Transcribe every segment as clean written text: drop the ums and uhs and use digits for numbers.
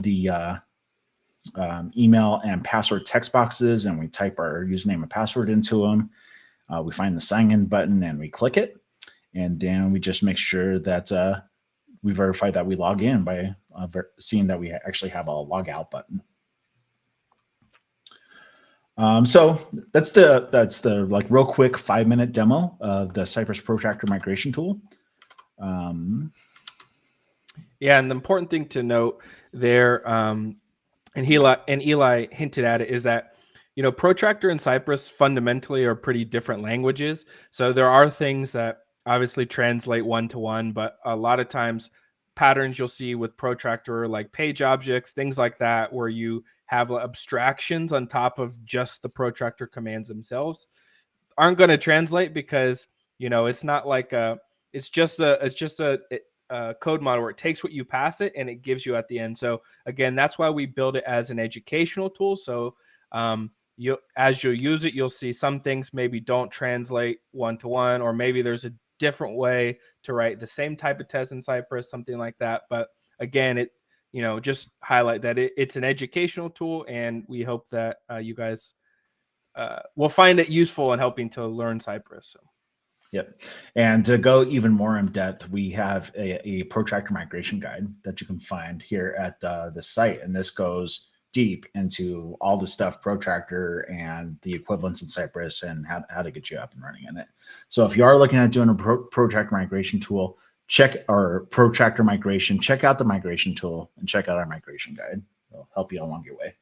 find the email and password text boxes, and we type our username and password into them. We find the sign in button and we click it. And then we just make sure that we verify that we log in by seeing that we actually have a log out button. So that's the like real quick 5-minute demo of the Cypress Protractor migration tool. Yeah, and the important thing to note there, and Eli hinted at it, is that Protractor and Cypress fundamentally are pretty different languages. So there are things that obviously translate one-to-one, but a lot of times patterns you'll see with Protractor, like page objects, things like that, where you have abstractions on top of just the Protractor commands themselves, aren't going to translate, because it's not like it's just a code model where it takes what you pass it and it gives you at the end. So again, that's why we build it as an educational tool. So as you'll use it, you'll see some things maybe don't translate one-to-one, or maybe there's a different way to write the same type of test in Cypress, something like that. But again, it just highlight that it's an educational tool, and we hope that you guys will find it useful in helping to learn Cypress. So. Yep. And to go even more in depth, we have a Protractor migration guide that you can find here at the site. And this goes deep into all the stuff Protractor and the equivalents in Cypress and how to get you up and running in it. So if you are looking at doing a Protractor migration tool, check our Protractor migration, check out the migration tool, and check out our migration guide. It'll help you along your way.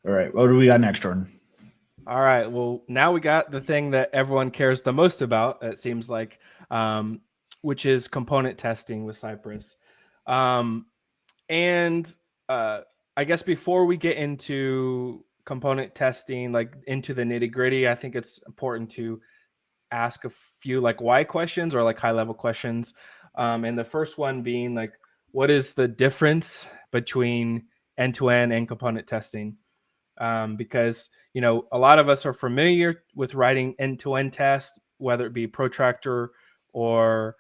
All right, what do we got next, Jordan? All right, well, now we got the thing that everyone cares the most about, it seems like, which is component testing with Cypress. I guess before we get into component testing, like into the nitty gritty, I think it's important to ask a few like why questions, or like high level questions. And the first one being like, what is the difference between end-to-end and component testing? Because a lot of us are familiar with writing end-to-end tests, whether it be Protractor or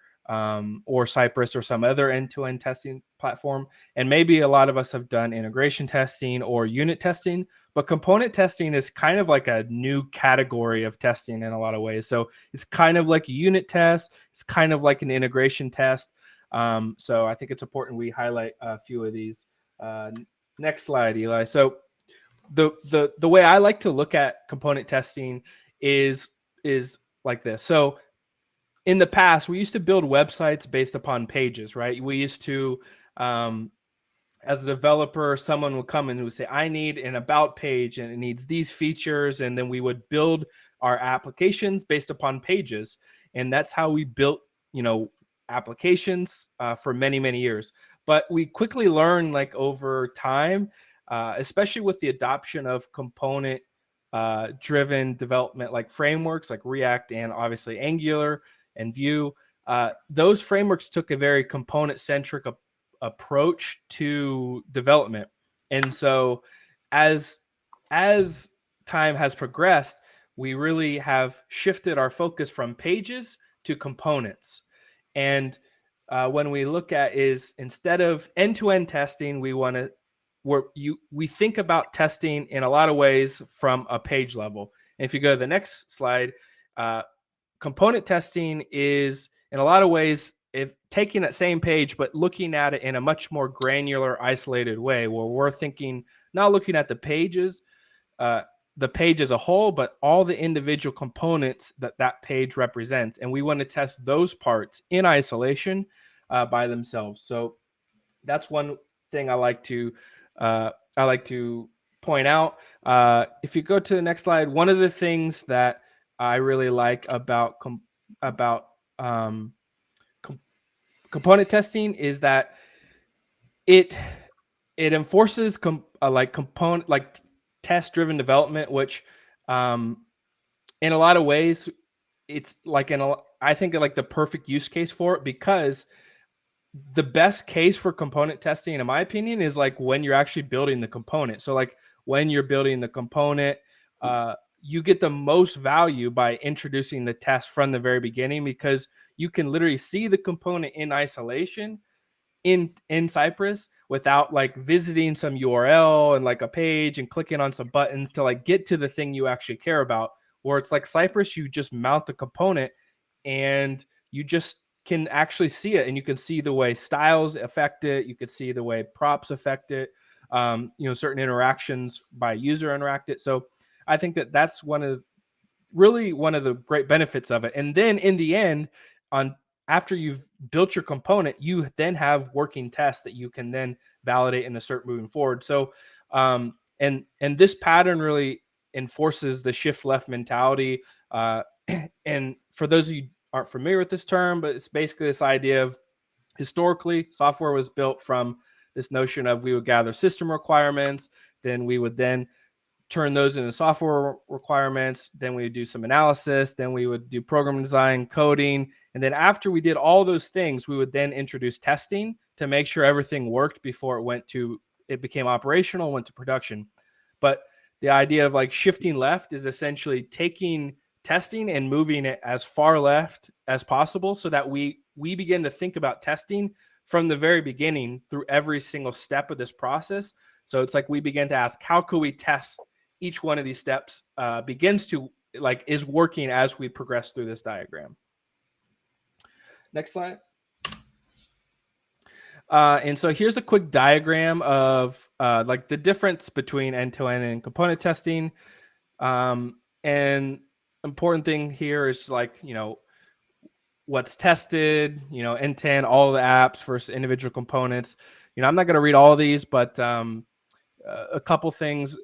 Cypress or some other end-to-end testing platform, and maybe a lot of us have done integration testing or unit testing. But component testing is kind of like a new category of testing in a lot of ways. So it's kind of like a unit test. It's kind of like an integration test. So I think it's important we highlight a few of these. Next slide, Eli. So the way I like to look at component testing is like this. So in the past, we used to build websites based upon pages, right? We used to, as a developer, someone would come and would say, I need an about page and it needs these features. And then we would build our applications based upon pages. And that's how we built, applications for many, many years. But we quickly learned, like over time, especially with the adoption of component driven development, like frameworks like React and obviously Angular and Vue, those frameworks took a very component centric approach to development. And so as time has progressed, we really have shifted our focus from pages to components. And when we look at is, instead of end-to-end testing, we think about testing in a lot of ways from a page level. And if you go to the next slide, component testing is in a lot of ways if taking that same page, but looking at it in a much more granular, isolated way, where we're thinking, not looking at the page as a whole, but all the individual components that page represents. And we want to test those parts in isolation by themselves. So that's one thing I like to point out. If you go to the next slide, one of the things that I really like about component testing is that it enforces component test-driven development, which in a lot of ways it's like I think like the perfect use case for it, because the best case for component testing, in my opinion, is like when you're actually building the component. So like when you're building the component, you get the most value by introducing the test from the very beginning, because you can literally see the component in isolation in Cypress without like visiting some URL and like a page and clicking on some buttons to like get to the thing you actually care about. Where it's like Cypress, you just mount the component and you just can actually see it, and you can see the way styles affect it. You could see the way props affect it. Certain interactions by user interact it. So I think that that's one of the great benefits of it. And then in the end, after you've built your component, you then have working tests that you can then validate and assert moving forward. So and this pattern really enforces the shift left mentality. And for those of you who aren't familiar with this term, but it's basically this idea of, historically, software was built from this notion of, we would gather system requirements, then we would turn those into software requirements. Then we would do some analysis. Then we would do program design, coding. And then after we did all those things, we would then introduce testing to make sure everything worked before it became operational, went to production. But the idea of like shifting left is essentially taking testing and moving it as far left as possible, so that we begin to think about testing from the very beginning through every single step of this process. So it's like we begin to ask, how could we test each one of these steps is working as we progress through this diagram. Next slide. And so here's a quick diagram of like the difference between end-to-end and component testing. And important thing here is like, what's tested, end-to-end, all the apps versus individual components. I'm not going to read all of these, but a couple things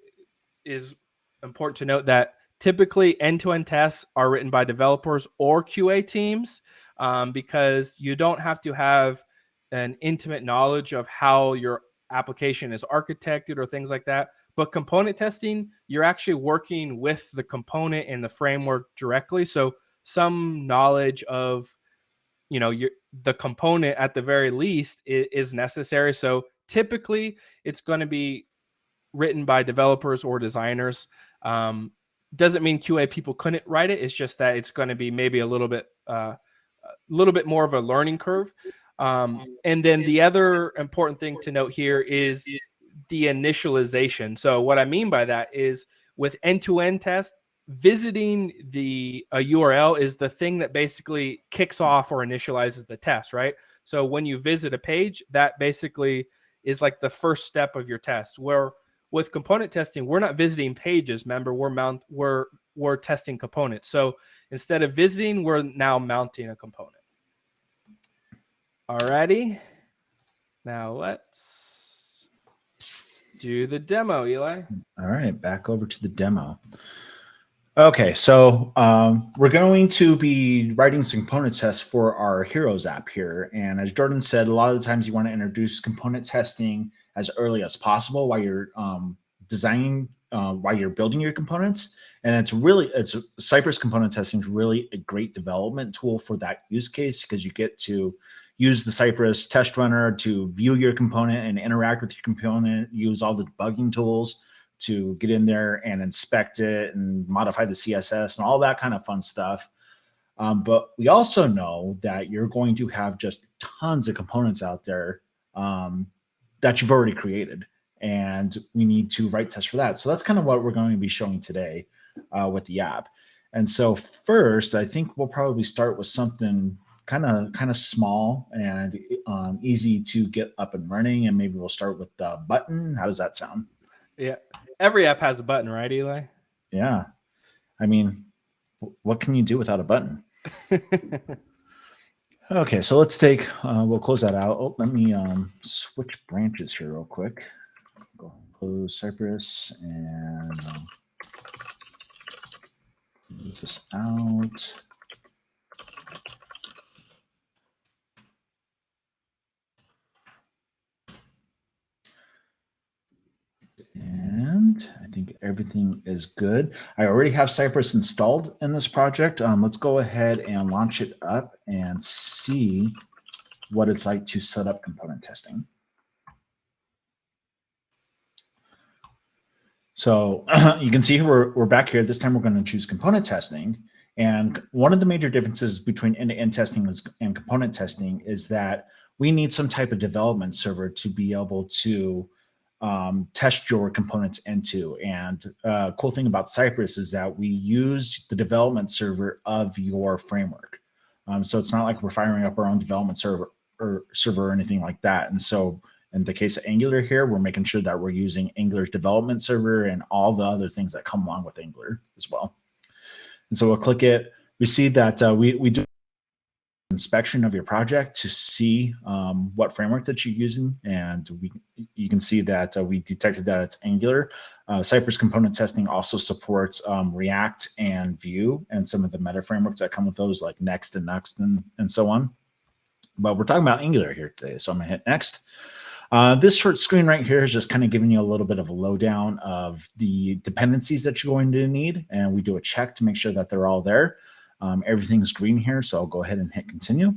is important to note, that typically end-to-end tests are written by developers or QA teams, because you don't have to have an intimate knowledge of how your application is architected or things like that. But component testing, you're actually working with the component and the framework directly. So some knowledge of, the component at the very least is necessary. So typically it's going to be written by developers or designers. Doesn't mean QA people couldn't write it. It's just that it's going to be maybe a little bit more of a learning curve. And then the other important thing to note here is the initialization. So what I mean by that is, with end-to-end test, visiting a URL is the thing that basically kicks off or initializes the test, right? So when you visit a page, that basically is like the first step of your test. Where with component testing, we're not visiting pages. Remember, we're testing components. So instead of visiting, we're now mounting a component. Alrighty. Now let's do the demo, Eli. All right, back over to the demo. Okay, so we're going to be writing some component tests for our Heroes app here. And as Jordan said, a lot of the times you want to introduce component testing as early as possible while you're designing, while you're building your components. And Cypress component testing is really a great development tool for that use case, because you get to use the Cypress test runner to view your component and interact with your component, use all the debugging tools to get in there and inspect it and modify the CSS and all that kind of fun stuff. But we also know that you're going to have just tons of components out there that you've already created, and we need to write tests for that. So that's kind of what we're going to be showing today with the app. And so first, I think we'll probably start with something kind of small and easy to get up and running, and maybe we'll start with the button. How does that sound? Yeah. Every app has a button, right, Eli? Yeah. I mean, what can you do without a button? Okay, so let's we'll close that out. Oh, let me switch branches here real quick. Go close Cypress and close this out. And I think everything is good. I already have Cypress installed in this project. Let's go ahead and launch it up and see what it's like to set up component testing. So you can see here we're back here. This time we're going to choose component testing. And one of the major differences between end-to-end testing and component testing is that we need some type of development server to be able to test your components into. And cool thing about Cypress is that we use the development server of your framework. So it's not like we're firing up our own development server or anything like that. And so in the case of Angular here, we're making sure that we're using Angular's development server and all the other things that come along with Angular as well. And so we'll click it. We see that we do inspection of your project to see what framework that you're using, and you can see that we detected that it's Angular. Cypress component testing also supports React and Vue and some of the meta frameworks that come with those, like Next and so on. But we're talking about Angular here today, so I'm gonna hit Next. This short screen right here is just kind of giving you a little bit of a lowdown of the dependencies that you're going to need, and we do a check to make sure that they're all there. Everything's green here, so I'll go ahead and hit continue.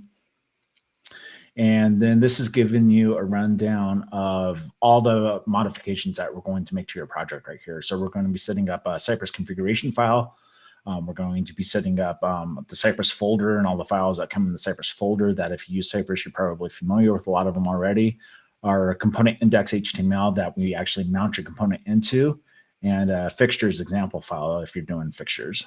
And then this is giving you a rundown of all the modifications that we're going to make to your project right here. So we're going to be setting up a Cypress configuration file. We're going to be setting up the Cypress folder and all the files that come in the Cypress folder that if you use Cypress, you're probably familiar with a lot of them already. Our component index HTML that we actually mount your component into, and a fixtures example file if you're doing fixtures.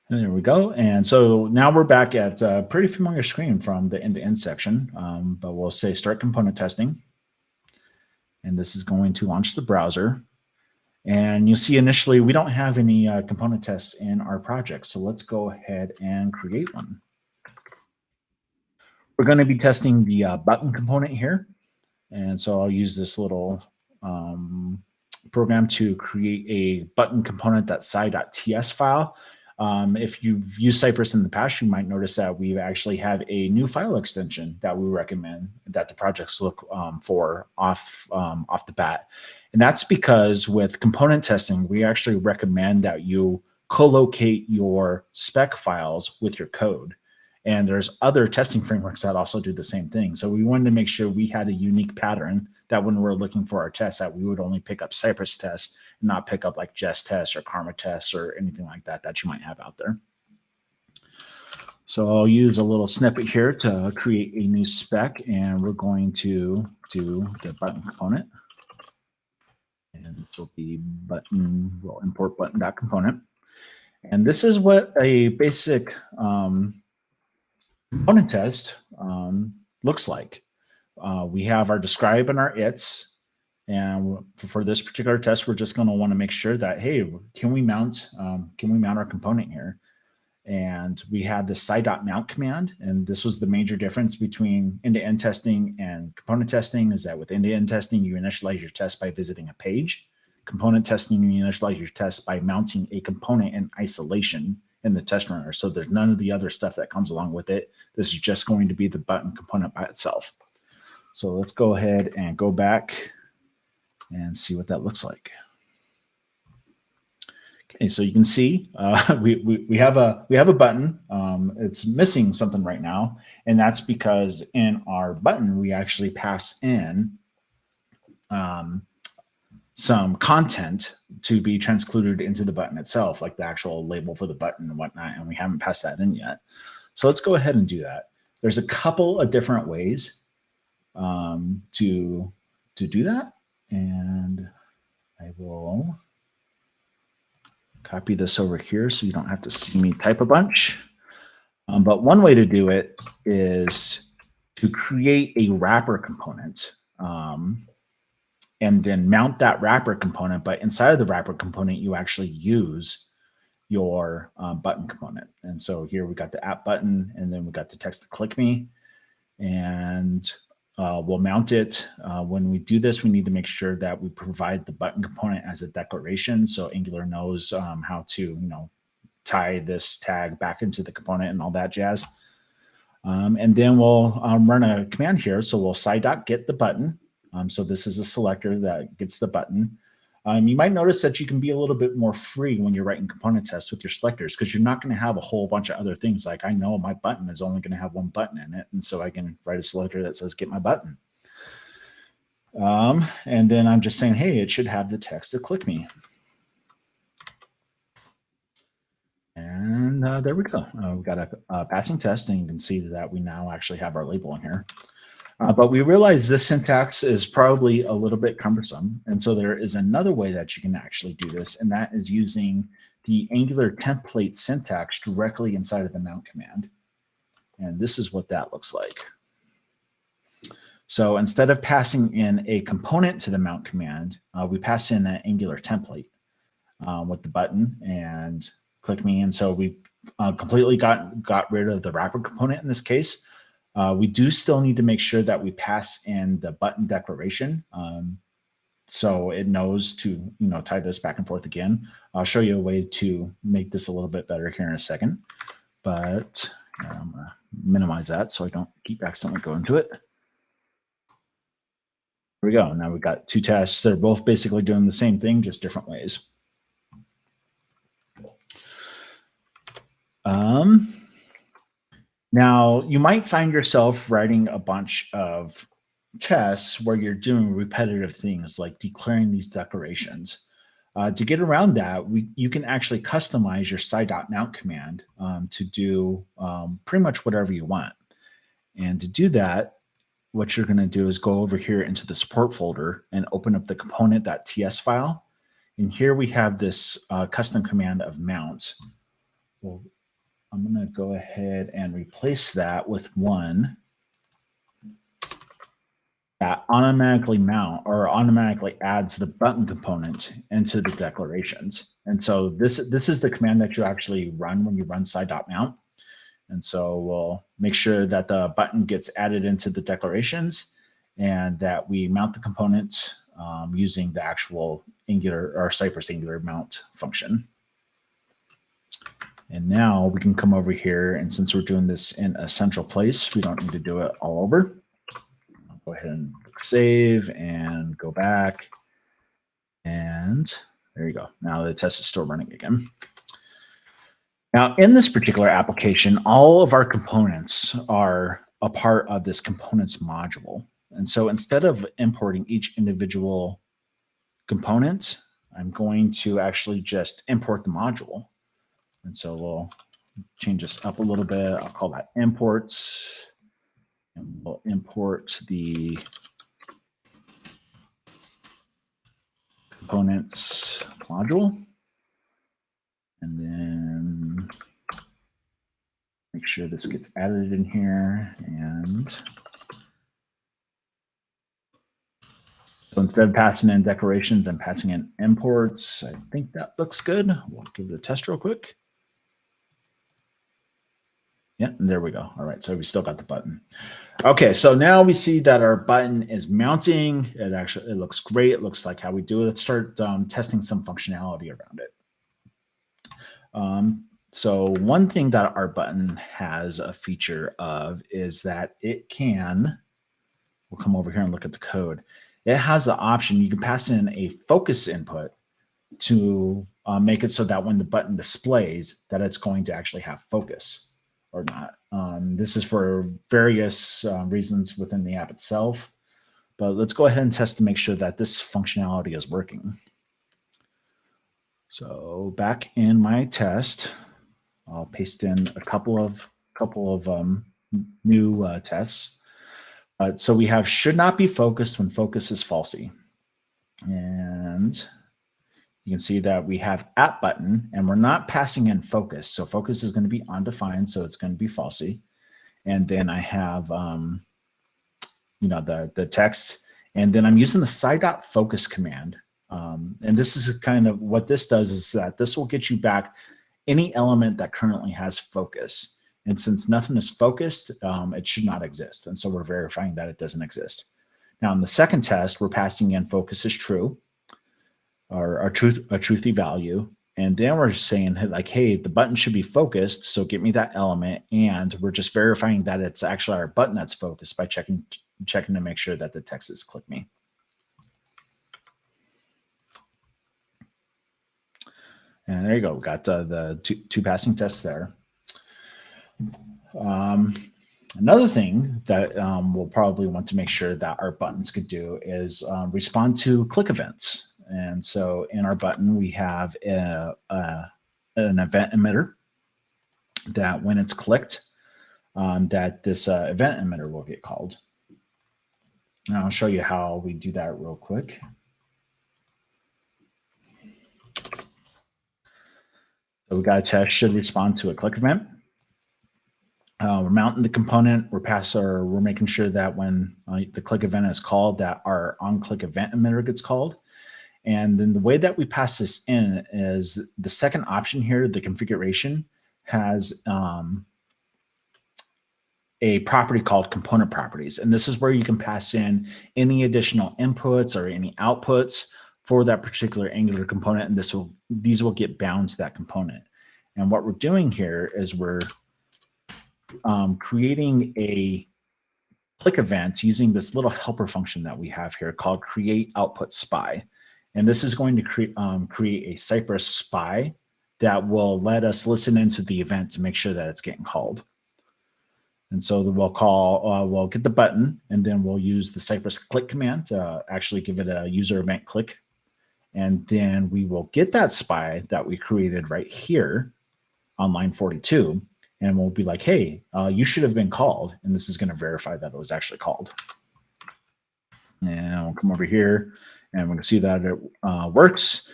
And there we go. And so now we're back at a pretty familiar screen from the end-to-end section, but we'll say start component testing. And this is going to launch the browser. And you'll see initially we don't have any component tests in our project. So let's go ahead and create one. We're going to be testing the button component here. And so I'll use this little program to create a button component.sci.ts file. If you've used Cypress in the past, you might notice that we actually have a new file extension that we recommend that the projects look for off the bat. And that's because with component testing, we actually recommend that you co-locate your spec files with your code. And there's other testing frameworks that also do the same thing. So we wanted to make sure we had a unique pattern that when we're looking for our tests, that we would only pick up Cypress tests and not pick up like Jest tests or Karma tests or anything like that that you might have out there. So I'll use a little snippet here to create a new spec, and we're going to do the button component. And this will be button, we'll import button.component. And this is what a basic component test looks like. We have our describe and our its, and for this particular test, we're just going to want to make sure that, hey, can we mount our component here? And we have the sci.mount command, and this was the major difference between end-to-end testing and component testing, is that with end-to-end testing, you initialize your test by visiting a page. Component testing, you initialize your test by mounting a component in isolation in the test runner. So there's none of the other stuff that comes along with it. This is just going to be the button component by itself. So let's go ahead and go back and see what that looks like. Okay, so you can see we have a button. It's missing something right now, and that's because in our button we actually pass in some content to be transcoded into the button itself, like the actual label for the button and whatnot, and we haven't passed that in yet. So let's go ahead and do that. There's a couple of different ways to do that, and I will copy this over here so you don't have to see me type a bunch. But one way to do it is to create a wrapper component and then mount that wrapper component. But inside of the wrapper component, you actually use your button component. And so here we got the app button, and then we got the text to click me, and we'll mount it. When we do this, we need to make sure that we provide the button component as a declaration, so Angular knows how to, tie this tag back into the component and all that jazz. And then we'll run a command here. So we'll sci.get the button. So this is a selector that gets the button. You might notice that you can be a little bit more free when you're writing component tests with your selectors, because you're not going to have a whole bunch of other things. Like, I know my button is only going to have one button in it, and so I can write a selector that says get my button. And then I'm just saying, hey, it should have the text to click me. And there we go. We've got a passing test, and you can see that we now actually have our label in here. But we realize this syntax is probably a little bit cumbersome. And so there is another way that you can actually do this, and that is using the Angular template syntax directly inside of the mount command. And this is what that looks like. So instead of passing in a component to the mount command, we pass in an Angular template with the button and click me. And so we completely got rid of the wrapper component in this case. We do still need to make sure that we pass in the button declaration, so it knows to tie this back and forth again. I'll show you a way to make this a little bit better here in a second, but I'm going to minimize that so I don't keep accidentally going to it. Here we go. Now we've got two tests. They're both basically doing the same thing, just different ways. Now, you might find yourself writing a bunch of tests where you're doing repetitive things like declaring these declarations. To get around that, you can actually customize your sci.mount command to do pretty much whatever you want. And to do that, what you're going to do is go over here into the support folder and open up the component.ts file. And here we have this custom command of mount. Well, I'm going to go ahead and replace that with one that automatically adds the button component into the declarations. And so this is the command that you actually run when you run sci.mount. And so we'll make sure that the button gets added into the declarations and that we mount the component using the actual Angular or Cypress Angular mount function. And now we can come over here, and since we're doing this in a central place, we don't need to do it all over. I'll go ahead and save and go back. And there you go. Now the test is still running again. Now, in this particular application, all of our components are a part of this components module. And so instead of importing each individual component, I'm going to actually just import the module. And so we'll change this up a little bit. I'll call that imports. And we'll import the components module. And then make sure this gets added in here. And so instead of passing in declarations, I'm passing in imports. I think that looks good. We'll give it a test real quick. Yeah, and there we go. All right, so we still got the button. Okay, so now we see that our button is mounting. It looks great. It looks like how we do it. Let's start testing some functionality around it. So one thing that our button has a feature of is that it can, we'll come over here and look at the code. It has the option, you can pass in a focus input to make it so that when the button displays that it's going to actually have focus or not. This is for various reasons within the app itself, but let's go ahead and test to make sure that this functionality is working. So back in my test, I'll paste in a couple of new tests. So we have should not be focused when focus is falsy. And you can see that we have at button and we're not passing in focus. So focus is going to be undefined. So it's going to be falsy. And then I have, the text, and then I'm using the sci.focus command. And this is kind of what this does is that this will get you back any element that currently has focus. And since nothing is focused, it should not exist. And so we're verifying that it doesn't exist. Now in the second test, we're passing in focus is true, or a truthy value. And then we're saying like, hey, the button should be focused. So get me that element. And we're just verifying that it's actually our button that's focused by checking to make sure that the text is click me. And there you go. We got the two passing tests there. Another thing that we'll probably want to make sure that our buttons could do is respond to click events. And so in our button, we have an event emitter that when it's clicked, that this event emitter will get called. And I'll show you how we do that real quick. So we got a test should respond to a click event. We're mounting the component. We're making sure that when the click event is called, that our on-click event emitter gets called. And then the way that we pass this in is the second option here, the configuration, has a property called component properties. And this is where you can pass in any additional inputs or any outputs for that particular Angular component. And these will get bound to that component. And what we're doing here is we're creating a click event using this little helper function that we have here called create output spy. And this is going to create a Cypress spy that will let us listen into the event to make sure that it's getting called. And so we'll get the button, and then we'll use the Cypress click command to actually give it a user event click. And then we will get that spy that we created right here on line 42. And we'll be like, hey, you should have been called. And this is going to verify that it was actually called. And we'll come over here and we're going to see that it works.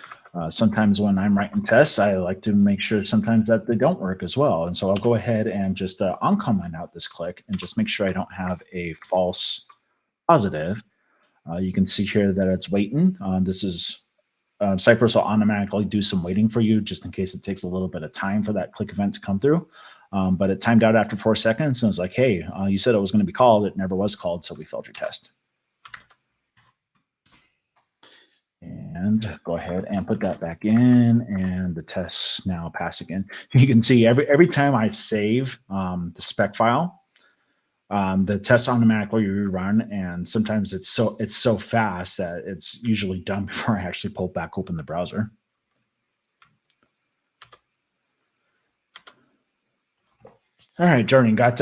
Sometimes when I'm writing tests, I like to make sure sometimes that they don't work as well. And so I'll go ahead and just uncomment out this click and just make sure I don't have a false positive. You can see here that it's waiting. This is Cypress will automatically do some waiting for you just in case it takes a little bit of time for that click event to come through. But it timed out after 4 seconds and it's like, hey, you said it was going to be called. It never was called, so we failed your test. And go ahead and put that back in, and the tests now pass again. You can see every time I save the spec file, the test automatically rerun, and sometimes it's so fast that it's usually done before I actually pull back open the browser. All right, Jordan, got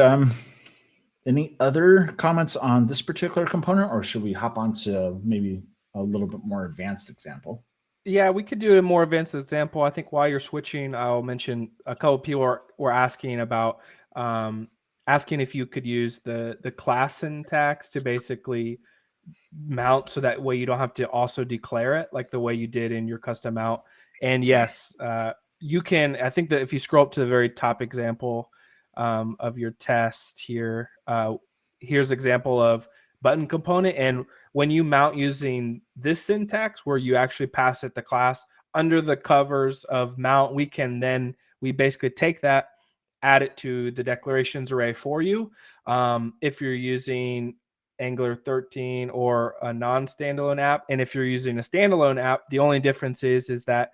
any other comments on this particular component, or should we hop on to maybe a little bit more advanced example? Yeah, we could do a more advanced example. I think while you're switching, I'll mention a couple of people were asking about asking if you could use the class syntax to basically mount, so that way you don't have to also declare it like the way you did in your custom mount. And yes, you can. I think that if you scroll up to the very top example of your test here, here's example of button component. And when you mount using this syntax where you actually pass it the class under the covers of mount, we basically take that, add it to the declarations array for you. If you're using Angular 13 or a non-standalone app, and if you're using a standalone app, the only difference is that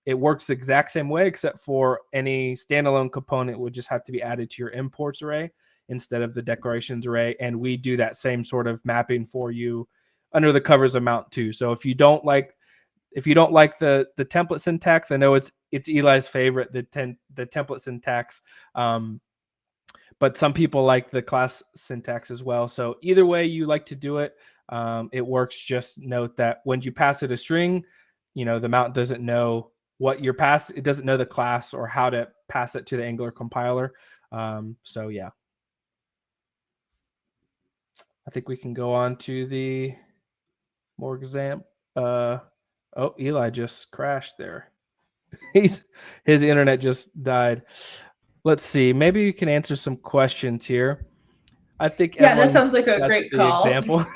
it works the exact same way, except for any standalone component would just have to be added to your imports array instead of the declarations array. And we do that same sort of mapping for you under the covers of mount too. So if you don't like the template syntax, I know it's Eli's favorite, the template syntax. But some people like the class syntax as well. So either way you like to do it, it works. Just note that when you pass it a string, the mount doesn't know what you're passing. It doesn't know the class or how to pass it to the Angular compiler. So yeah. I think we can go on to the more example. Oh, Eli just crashed there. His internet just died. Let's see. Maybe you can answer some questions here. I think that sounds like a great call. Example.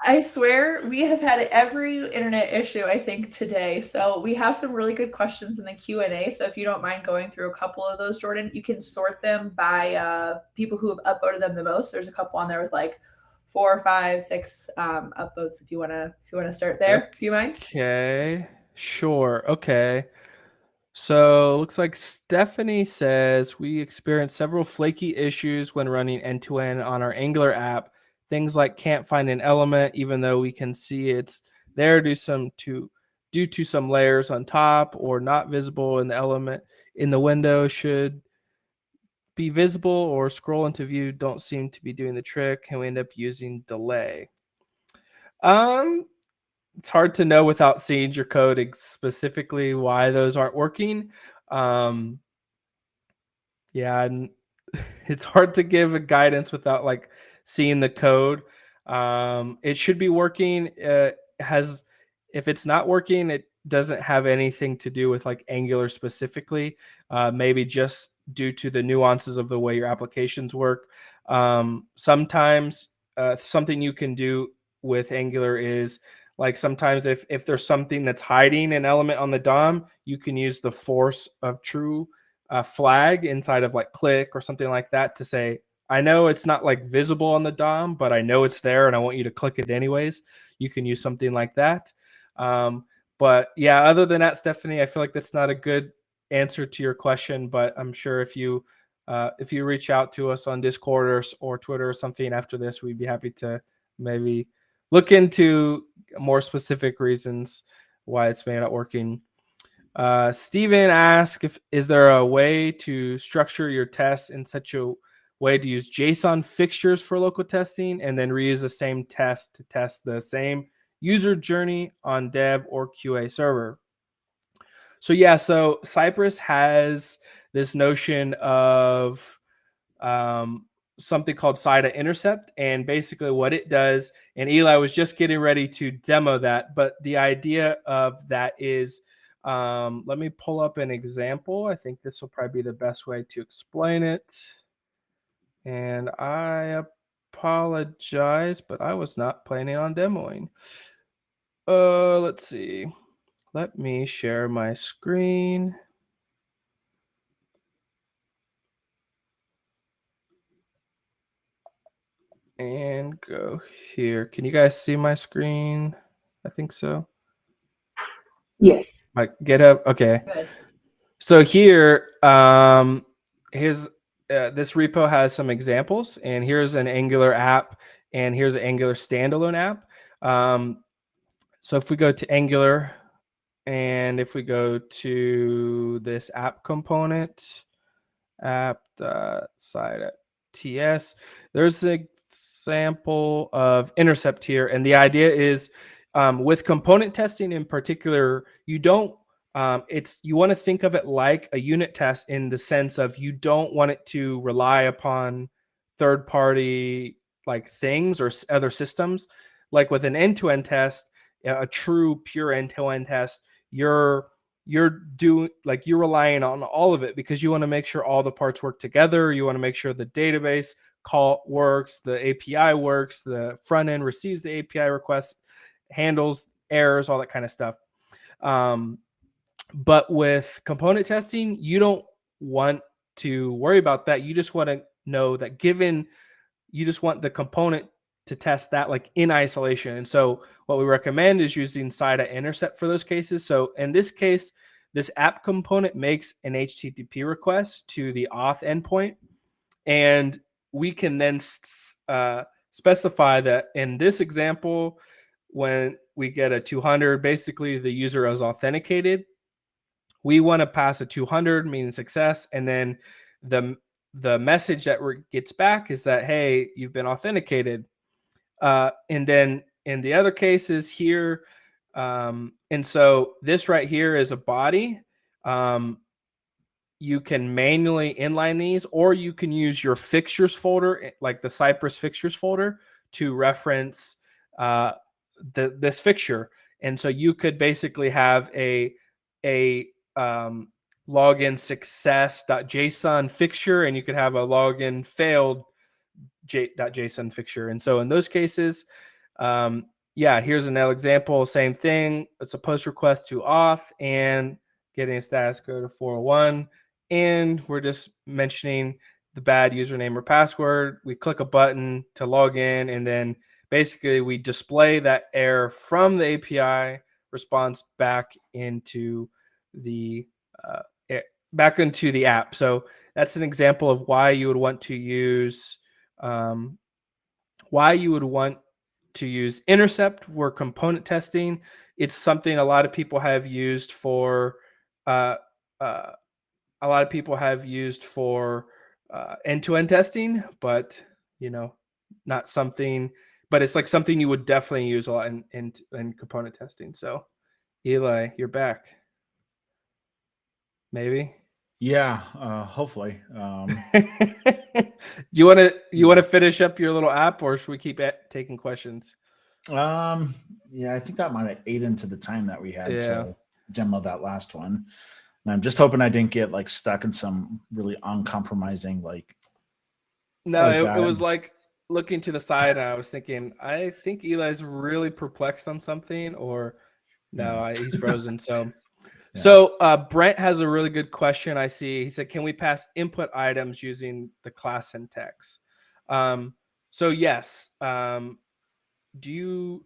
I swear we have had every internet issue, I think, today. So we have some really good questions in the Q&A. So if you don't mind going through a couple of those, Jordan, you can sort them by people who have upvoted them the most. There's a couple on there with like 4, 5, 6 upvotes. If you want to start there, do you mind? Okay, sure. Okay. So looks like Stephanie says we experienced several flaky issues when running end-to-end on our Angular app. Things like can't find an element even though we can see it's there due due to some layers on top or not visible in the element in the window should be visible or scroll into view don't seem to be doing the trick. Can we end up using delay? It's hard to know without seeing your code specifically why those aren't working. Yeah, and it's hard to give a guidance without like seeing the code. It should be working. If it's not working, it doesn't have anything to do with like Angular specifically. Maybe just due to the nuances of the way your applications work. Sometimes something you can do with Angular is like sometimes if there's something that's hiding an element on the DOM, you can use the force of true flag inside of like click or something like that to say, I know it's not like visible on the DOM, but I know it's there and I want you to click it anyways. You can use something like that. But yeah, other than that, Stephanie, I feel like that's not a good answer to your question, but I'm sure if you reach out to us on Discord or Twitter or something after this, we'd be happy to maybe look into more specific reasons why it's maybe not working. Steven asks, is there a way to structure your tests in such a way to use JSON fixtures for local testing and then reuse the same test to test the same user journey on dev or QA server? So yeah, so Cypress has this notion of something called intercept, and basically what it does, and Eli was just getting ready to demo that, but the idea of that is, let me pull up an example. I think this will probably be the best way to explain it. And I apologize, but I was not planning on demoing. Let's see. Let me share my screen. And go here. Can you guys see my screen? I think so. Yes. Like GitHub. Okay. Good. So here, here's this repo has some examples, and here's an Angular app, and here's an Angular standalone app. So if we go to Angular, and if we go to this app component, app.side.ts, there's an example of intercept here, and the idea is with component testing in particular, you don't. You want to think of it like a unit test in the sense of you don't want it to rely upon third-party like things or other systems. Like with an end-to-end test, a true pure end-to-end test, you're relying on all of it because you want to make sure all the parts work together. You want to make sure the database call works, the API works, the front end receives the API request, handles errors, all that kind of stuff. But with component testing, you don't want to worry about that. You just want to know that you just want the component to test that like in isolation. And so what we recommend is using intercept for those cases. So in this case, this app component makes an HTTP request to the auth endpoint. And we can then specify that in this example, when we get a 200, basically the user is authenticated. We want to pass a 200, meaning success, and then the message that gets back is that, hey, you've been authenticated. And then in the other cases here, and so this right here is a body. You can manually inline these, or you can use your fixtures folder, like the Cypress fixtures folder, to reference this fixture. And so you could basically have a login success.json fixture, and you could have a login failed.json fixture. And so in those cases, here's another example. Same thing. It's a post request to auth and getting a status code of 401. And we're just mentioning the bad username or password. We click a button to log in, and then basically we display that error from the API response back into the app. So that's an example of why you would want to use intercept for component testing. it's something a lot of people have used for uh, uh, end-to-end testing, but not something. But it's like something you would definitely use a lot in component testing. So, Eli, you're back. Maybe. Yeah, hopefully. You want to finish up your little app, or should we keep taking questions? Yeah, I think that might have ate into the time that we had Yeah. to demo that last one. And I'm just hoping I didn't get like stuck in some really uncompromising No, like it was like looking to the side, and I was thinking, I think Eli's really perplexed on something, or no, he's frozen. So, Brent has a really good question. I see. He said, "Can we pass input items using the class syntax?" So yes. Can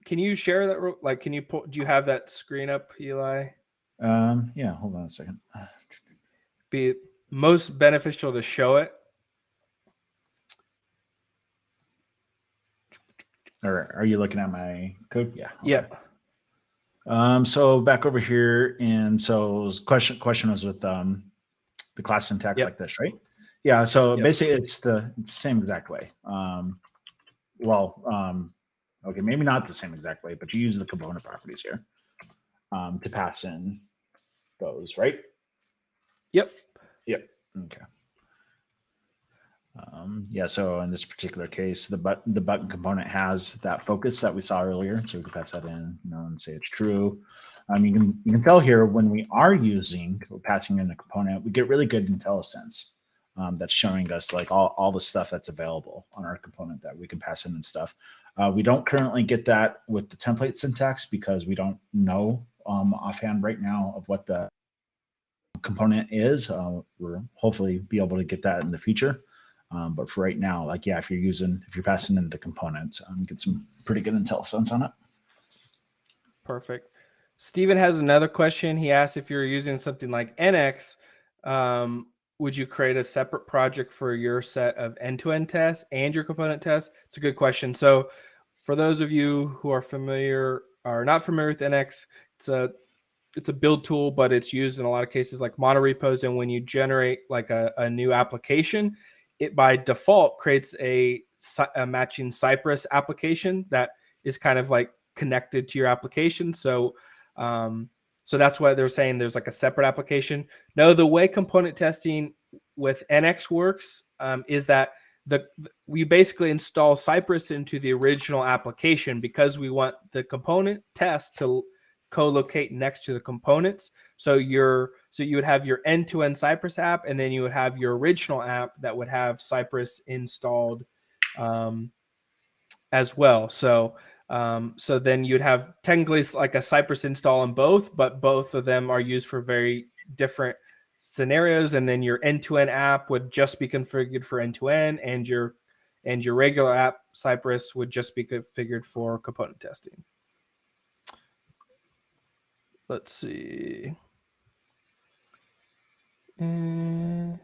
you share that? Like, do you have that screen up, Eli? Yeah, hold on a second. Be most beneficial to show it. Or are you looking at my code? Yeah. Okay. Yep. So back over here, and so question was with the class syntax like this, right? Yeah. So basically, it's the same exact way. Okay, maybe not the same exact way, but you use the component properties here to pass in those, right? Yep. Okay. Yeah, so in this particular case, the button component has that focus that we saw earlier, so we can pass that in, and say it's true. You can tell here when we are passing in a component, we get really good IntelliSense that's showing us like all the stuff that's available on our component that we can pass in and stuff. We don't currently get that with the template syntax because we don't know offhand right now of what the component is. We'll hopefully be able to get that in the future. But for right now, like, yeah, if you're passing in the component, get some pretty good IntelliSense on it. Perfect. Steven has another question. He asked if you're using something like NX, would you create a separate project for your set of end-to-end tests and your component tests? It's a good question. So for those of you who are not familiar with NX, it's a build tool, but it's used in a lot of cases like monorepos. And when you generate like a new application, it by default creates a matching Cypress application that is kind of like connected to your application. So that's why they're saying there's like a separate application. No, the way component testing with NX works is that we basically install Cypress into the original application because we want the component test to co-locate next to the components. So you would have your end-to-end Cypress app, and then you would have your original app that would have Cypress installed as well. So then you'd have technically like a Cypress install on both, but both of them are used for very different scenarios. And then your end-to-end app would just be configured for end-to-end, and your regular app Cypress would just be configured for component testing. Let's see. Have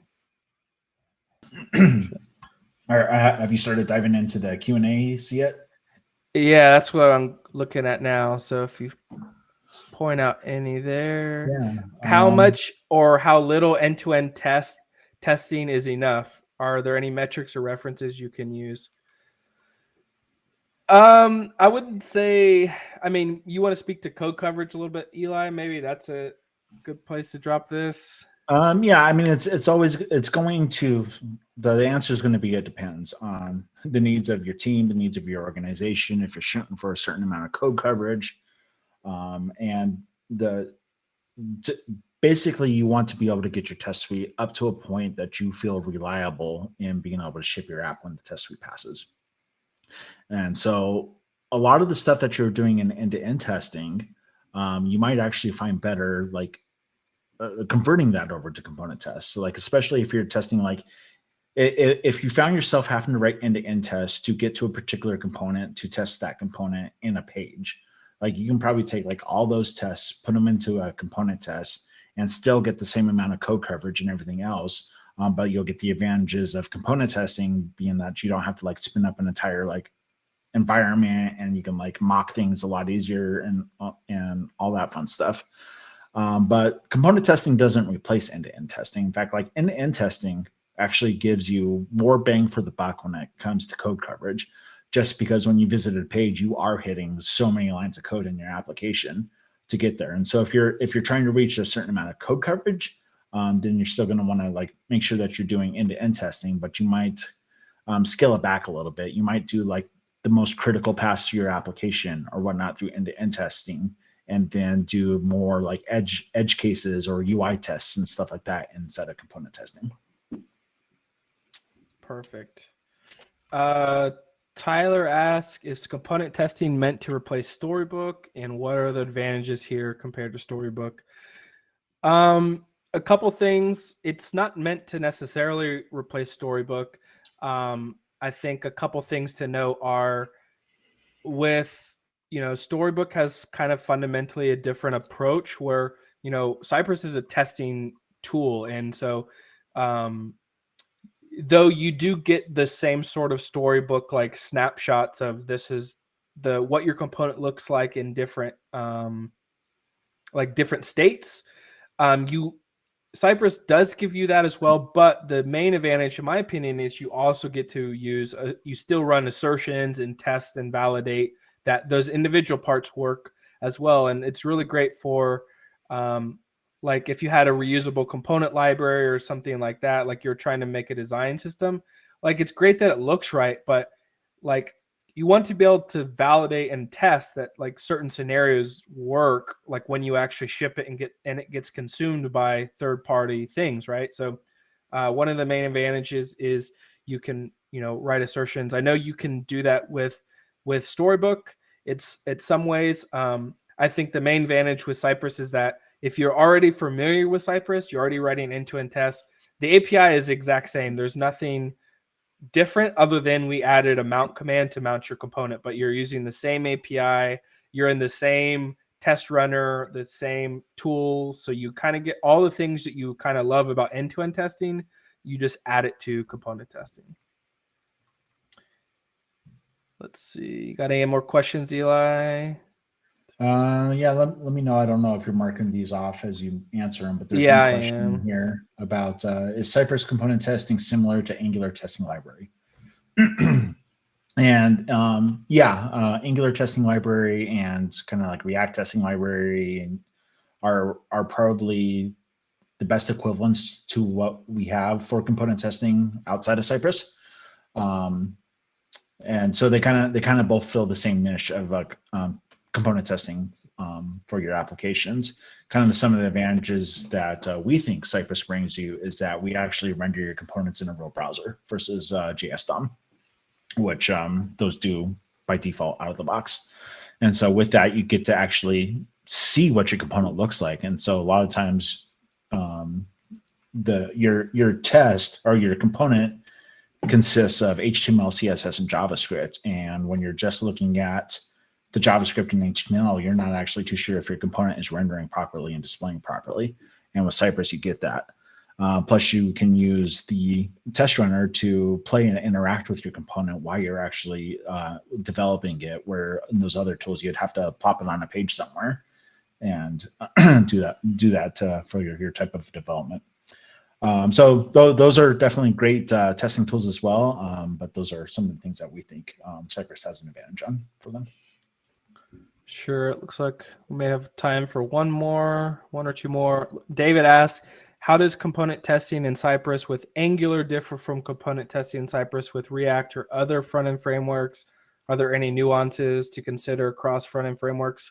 you started diving into the Q&As yet? Yeah, that's what I'm looking at now. So if you point out any there, how much or how little end-to-end testing is enough? Are there any metrics or references you can use? I wouldn't say. I mean, you want to speak to code coverage a little bit, Eli? Maybe that's a good place to drop this. Yeah, I mean, the answer is going to be it depends on the needs of your team, the needs of your organization. If you're shooting for a certain amount of code coverage, and basically you want to be able to get your test suite up to a point that you feel reliable in being able to ship your app when the test suite passes. And so a lot of the stuff that you're doing in end-to-end testing, you might actually find better like converting that over to component tests. So like, especially if you're testing, like if you found yourself having to write end-to-end tests to get to a particular component to test that component in a page, like you can probably take like all those tests, put them into a component test and still get the same amount of code coverage and everything else. But you'll get the advantages of component testing being that you don't have to like spin up an entire like environment, and you can like mock things a lot easier and all that fun stuff. But component testing doesn't replace end-to-end testing. In fact, like end-to-end testing actually gives you more bang for the buck when it comes to code coverage, just because when you visit a page, you are hitting so many lines of code in your application to get there. And so if you're trying to reach a certain amount of code coverage, then you're still going to want to like make sure that you're doing end-to-end testing, but you might scale it back a little bit. You might do like the most critical paths to your application or whatnot through end-to-end testing, and then do more like edge cases or UI tests and stuff like that instead of component testing. Perfect. Tyler asks, is component testing meant to replace Storybook, and what are the advantages here compared to Storybook? A couple things. It's not meant to necessarily replace Storybook. I think a couple things to note are with, Storybook has kind of fundamentally a different approach where, Cypress is a testing tool. And so, though you do get the same sort of Storybook like snapshots of this is what your component looks like in different different states, Cypress does give you that as well, but the main advantage, in my opinion, is you also get to you still run assertions and test and validate that those individual parts work as well. And it's really great for like if you had a reusable component library or something like that, like you're trying to make a design system, like it's great that it looks right, but like you want to be able to validate and test that like certain scenarios work, like when you actually ship it and it gets consumed by third-party things, right? So one of the main advantages is you can, write assertions. I know you can do that with Storybook. It's some ways. I think the main advantage with Cypress is that if you're already familiar with Cypress, you're already writing end-to-end tests. The API is the exact same. There's nothing different other than we added a mount command to mount your component, but you're using the same API, you're in the same test runner, the same tools. So you kind of get all the things that you kind of love about end-to-end testing, you just add it to component testing. Let's see, got any more questions, Eli? Yeah, let me know. I don't know if you're marking these off as you answer them, but there's one question here about is Cypress component testing similar to Angular testing library? And Angular testing library and kind of like React testing library are probably the best equivalents to what we have for component testing outside of Cypress. And so they kind of both fill the same niche of like component testing for your applications. Kind of some of the advantages that we think Cypress brings you is that we actually render your components in a real browser versus JS DOM, which those do by default out of the box. And so with that, you get to actually see what your component looks like. And so a lot of times your test or your component consists of HTML, CSS, and JavaScript. And when you're just looking at the JavaScript and HTML, you're not actually too sure if your component is rendering properly and displaying properly. And with Cypress, you get that. Plus, you can use the test runner to play and interact with your component while you're actually developing it, where in those other tools, you'd have to plop it on a page somewhere and do that for your type of development. So those are definitely great testing tools as well. But those are some of the things that we think Cypress has an advantage on for them. Sure. It looks like we may have time for one or two more. David asks, how does component testing in Cypress with Angular differ from component testing in Cypress with React or other front-end frameworks? Are there any nuances to consider across front-end frameworks?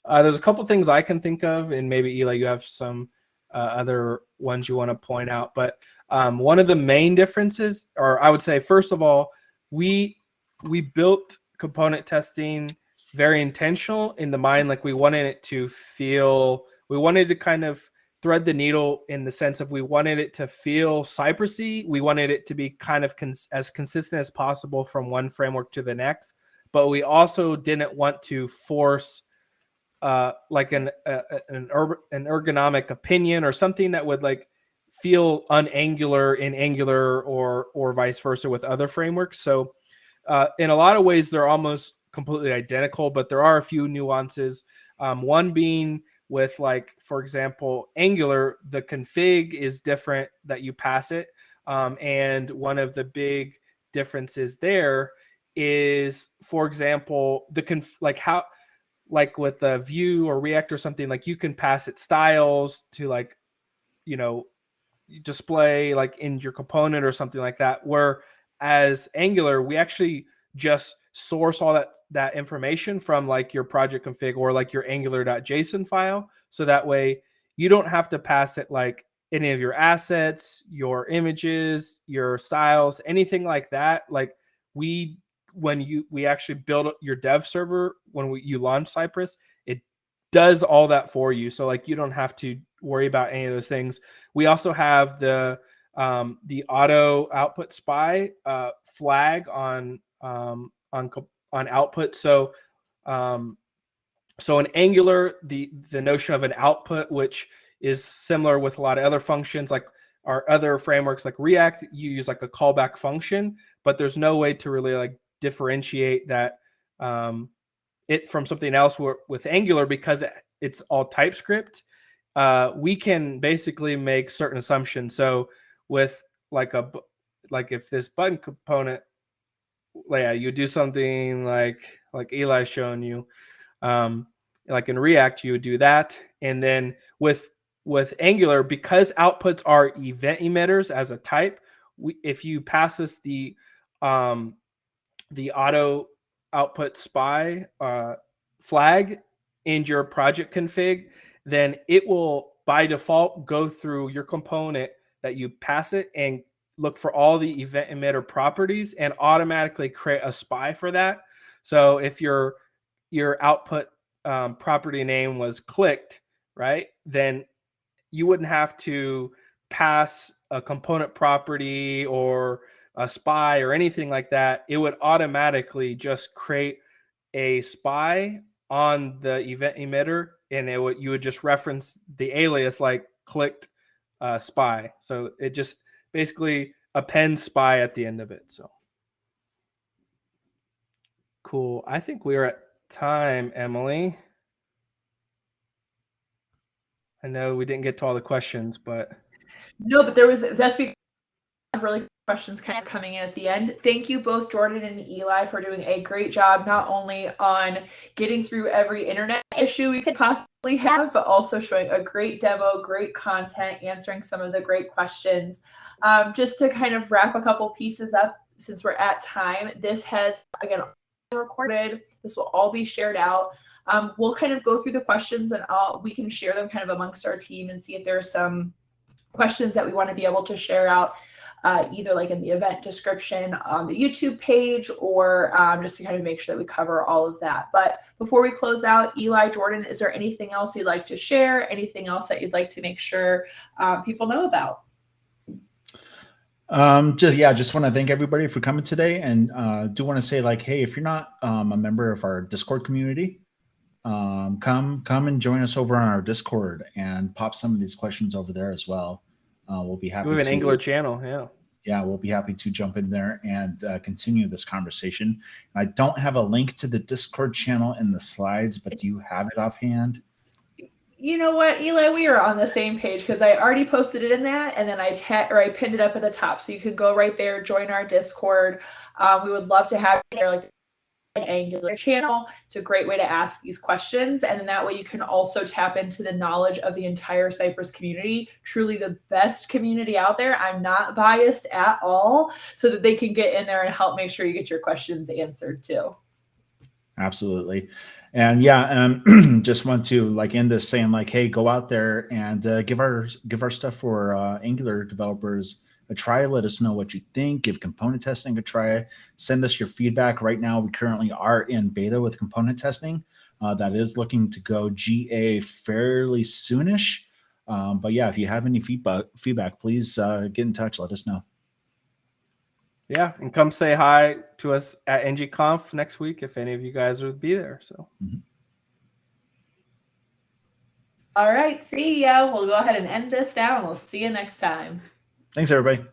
There's a couple things I can think of, and maybe Eli, you have some other ones you want to point out. But one of the main differences, or I would say, first of all, we built component testing very intentional in the mind, like we wanted it to feel, we wanted to kind of thread the needle in the sense of we wanted it to feel Cypressy. We wanted it to be kind of as consistent as possible from one framework to the next, but we also didn't want to force like an ergonomic opinion or something that would like feel unangular in Angular or vice versa with other frameworks. So in a lot of ways, they're almost completely identical, but there are a few nuances. One being with, like, for example, Angular, the config is different that you pass it. And one of the big differences there is, for example, like with a Vue or React or something, like you can pass it styles to, like, display like in your component or something like that. Whereas Angular, we actually just source all that information from like your project config or like your angular.json file. So that way you don't have to pass it like any of your assets, your images, your styles, anything like that. Like we actually build your dev server, when you launch Cypress, it does all that for you. So like you don't have to worry about any of those things. We also have the auto output spy flag on output. So so in Angular, the notion of an output, which is similar with a lot of other functions, like our other frameworks like React, you use like a callback function, but there's no way to really like differentiate that it from something else. With Angular, because it's all TypeScript, we can basically make certain assumptions. So with like if this button component, yeah, you do something like Eli's showing you, like in React, you would do that. And then with Angular, because outputs are event emitters as a type, if you pass us the auto output spy flag in your project config, then it will by default go through your component that you pass it and look for all the event emitter properties and automatically create a spy for that. So if your output property name was clicked, right, then you wouldn't have to pass a component property or a spy or anything like that. It would automatically just create a spy on the event emitter, and you would just reference the alias like clicked spy. So it just basically appends spy at the end of it. So cool. I think we're at time, Emily. I know we didn't get to all the questions, but no, but that's because really good questions kind of coming in at the end. Thank you both, Jordan and Eli, for doing a great job, not only on getting through every internet issue we could possibly have, but also showing a great demo, great content, answering some of the great questions. Just to kind of wrap a couple pieces up, since we're at time, this has, again, recorded. This will all be shared out. We'll kind of go through the questions, and we can share them kind of amongst our team and see if there's some questions that we want to be able to share out, either like in the event description on the YouTube page, or just to kind of make sure that we cover all of that. But before we close out, Eli, Jordan, is there anything else you'd like to share? Anything else that you'd like to make sure people know about? Just want to thank everybody for coming today, and do want to say, like, hey, if you're not a member of our Discord community, come and join us over on our Discord and pop some of these questions over there as well. We'll be happy. We have an Angular channel, yeah, we'll be happy to jump in there and continue this conversation. I don't have a link to the Discord channel in the slides, but do you have it offhand? You know what, Eli, we are on the same page, because I already posted it in that, and then I pinned it up at the top, so you can go right there, join our Discord. We would love to have you there, like Angular channel. It's a great way to ask these questions, and then that way you can also tap into the knowledge of the entire Cypress community, truly the best community out there. I'm not biased at all, so that they can get in there and help make sure you get your questions answered too. Absolutely. And just want to like end this saying, like, hey, go out there and give our stuff for Angular developers a try. Let us know what you think. Give component testing a try. Send us your feedback. Right now, we currently are in beta with component testing. That is looking to go GA fairly soonish. But yeah, if you have any feedback, please get in touch. Let us know. Yeah, and come say hi to us at NGConf next week if any of you guys would be there. So. All right, see ya. We'll go ahead and end this now, and we'll see you next time. Thanks, everybody.